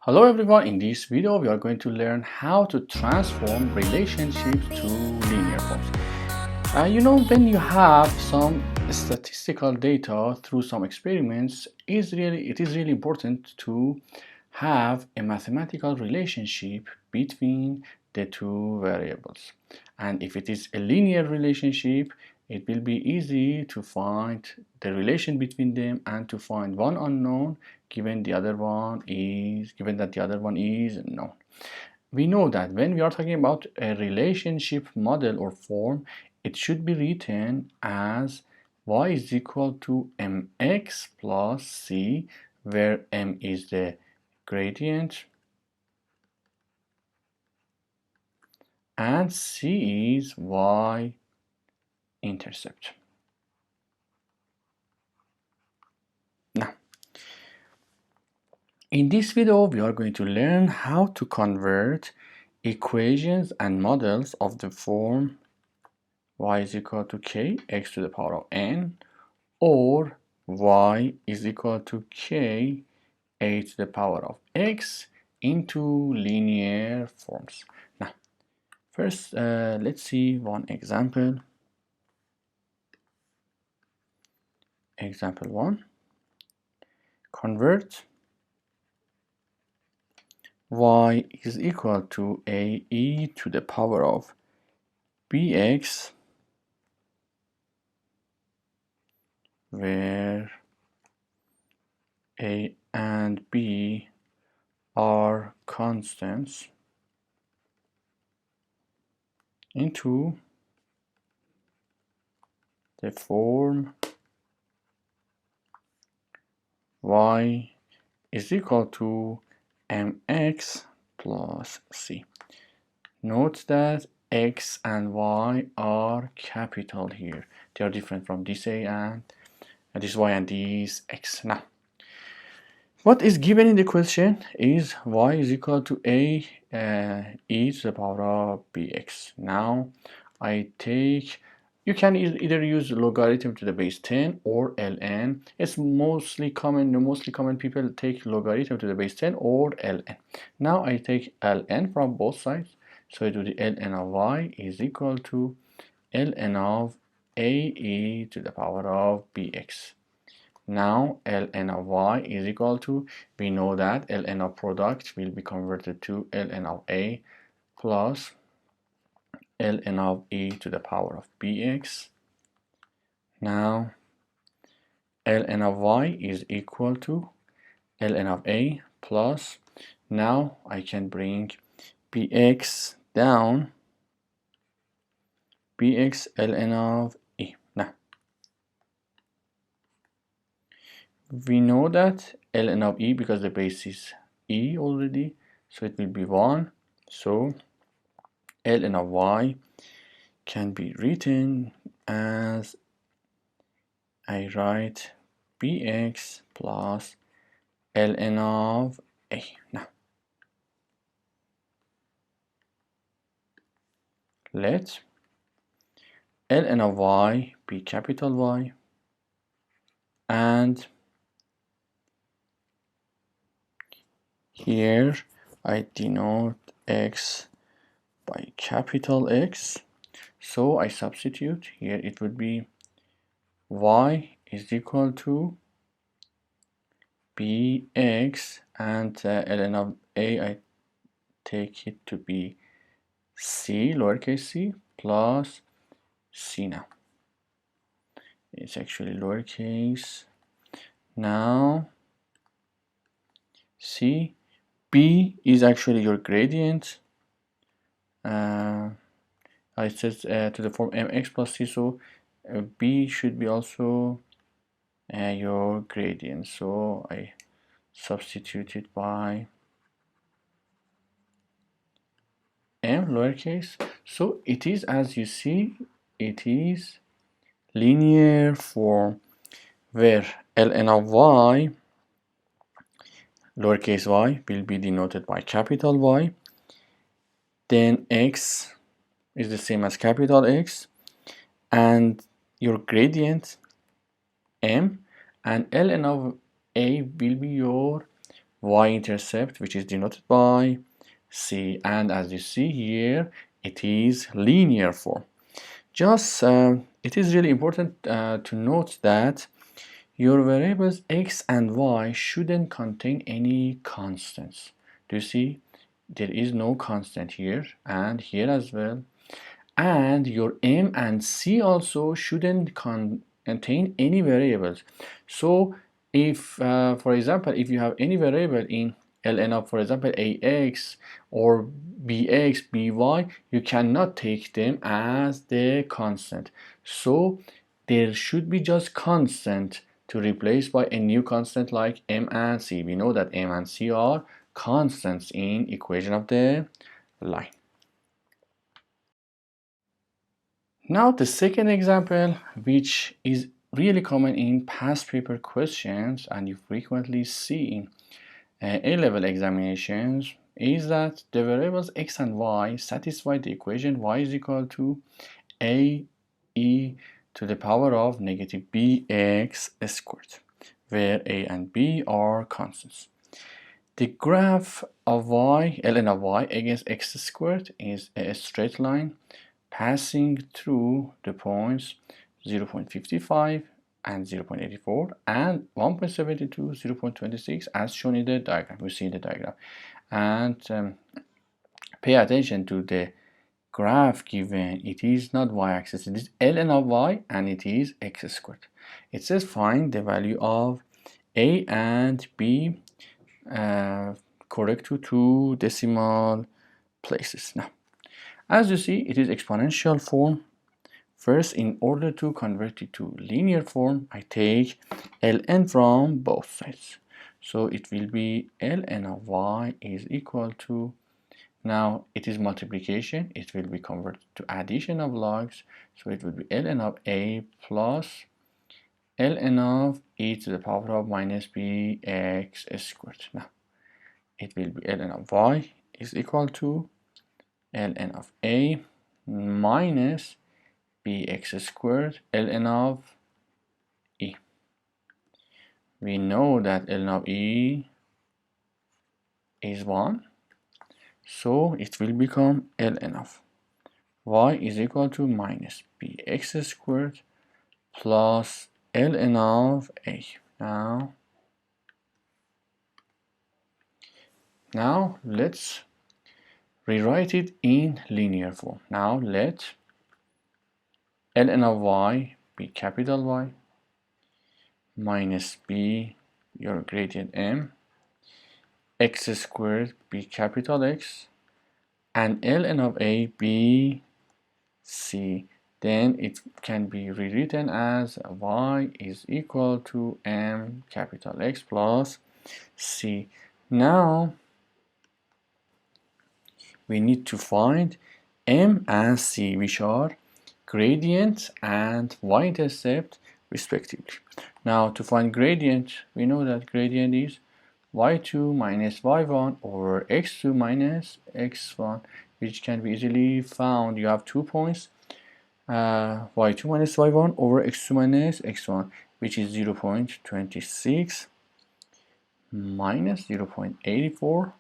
Hello everyone, in this video we are going to learn how to transform relationships to linear forms. When you have some statistical data through some experiments, it is really important to have a mathematical relationship between the two variables. And if it is a linear relationship, it will be easy to find the relation between them and to find one unknown given that the other one is known. We know that when we are talking about a relationship model or form, it should be written as y is equal to mx plus c, where m is the gradient and c is y intercept. Now, in this video, we are going to learn how to convert equations and models of the form y is equal to k x to the power of n, or y is equal to k a to the power of x into linear forms. Now, first, let's see one example. Example 1. Convert y is equal to a e to the power of bx, where a and b are constants, into the form y is equal to mx plus c. Note that x and y are capital here. They are different from this a and this y and this x. Now, what is given in the question is y is equal to a e to the power of bx. Now, you can either use logarithm to the base 10 or ln. It's mostly common, the mostly common people take logarithm to the base 10 or ln. Now I take ln from both sides, so I do the ln of y is equal to ln of a e to the power of bx. Now ln of y is equal to, we know that ln of product will be converted to ln of a plus ln of e to the power of bx. Now ln of y is equal to ln of a plus, now I can bring bx down, bx ln of e. Now we know that ln of e, because the base is e already, so it will be 1. So ln of y can be written as, I write bx plus ln of a. Now let ln of y be capital Y, and here I denote x by capital X, so I substitute here. It would be y is equal to bx, and ln of a I take it to be c, lowercase c, plus c. Now it's actually lowercase. Now c, b is actually your gradient. It says to the form mx plus c, so b should be also your gradient, so I substitute it by m, lowercase. So it is, as you see, it is linear form, where ln of y, lowercase y, will be denoted by capital Y, then x is the same as capital X, and your gradient m, and ln of a will be your y-intercept, which is denoted by c, and as you see here, it is linear form. Just it is really important to note that your variables x and y shouldn't contain any constants. Do you see? There is no constant here and here as well. And your m and c also shouldn't contain any variables. So if, for example, if you have any variable in ln of, for example, ax or bx, by, you cannot take them as the constant. So there should be just constant to replace by a new constant like m and c. We know that m and c are constants in equation of the line. Now the second example, which is really common in past paper questions and you frequently see in A-level examinations, is that the variables x and y satisfy the equation y is equal to a e to the power of negative bx squared, where a and b are constants. The graph of y, ln of y against x squared, is a straight line passing through the points 0.55 and 0.84 and 1.72, 0.26 as shown in the diagram. We see the diagram. And pay attention to the graph given. It is not y-axis, it is ln of y and it is x squared. It says find the value of a and b correct to 2 decimal places. Now, as you see, it is exponential form. First, in order to convert it to linear form, I take ln from both sides. So it will be ln of y is equal to, now it is multiplication, it will be converted to addition of logs. So it will be ln of a plus ln of e to the power of minus bx squared. Now, it will be ln of y is equal to ln of a minus bx squared ln of e. We know that ln of e is 1, so it will become ln of y is equal to minus bx squared plus ln of a. Now let's rewrite it in linear form. Now let ln of y be capital Y minus b, your gradient m, x squared be capital X, and ln of a be c. Then it can be rewritten as y is equal to m capital X plus c. Now we need to find m and c, which are gradient and y-intercept respectively. Now to find gradient, we know that gradient is y2 minus y1 over x2 minus x1, which can be easily found. You have 2 points, y2 minus y1 over x2 minus x1, which is 0.26 minus 0.84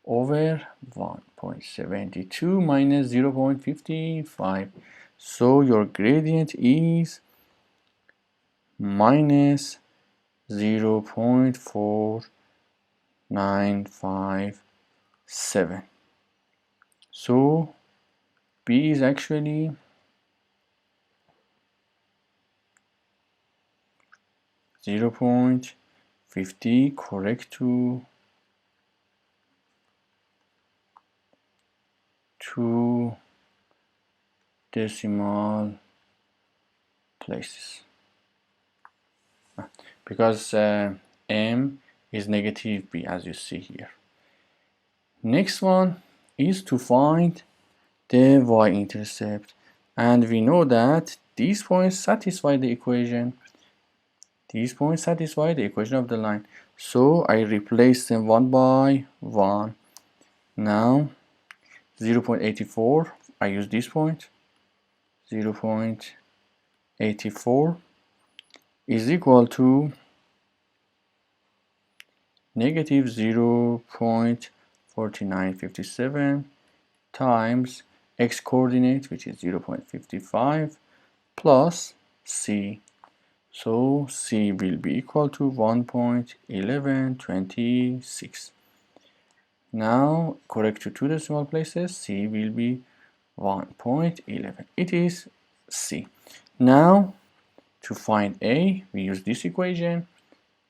over 1.72 minus 0.55. So your gradient is minus 0.4957. So B is actually 0.50 correct to 2 decimal places, because m is negative b, as you see here. Next one is to find the y-intercept, and we know that these points satisfy the equation. These points satisfy the equation of the line, so I replace them one by one. Now 0.84, I use this point, 0.84 is equal to negative 0.4957 times x coordinate, which is 0.55, plus c. So c will be equal to 1.1126. Now correct to two decimal places, c will be 1.11. It is c. Now to find a, we use this equation.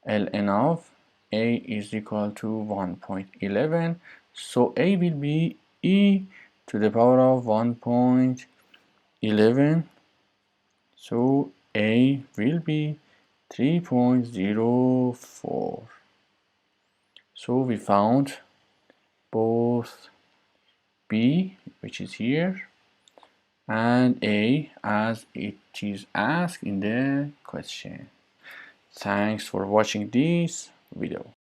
ln of a is equal to 1.11. So a will be e to the power of 1.11. So a will be 3.04. So we found both b, which is here, and a as it is asked in the question. Thanks for watching this video.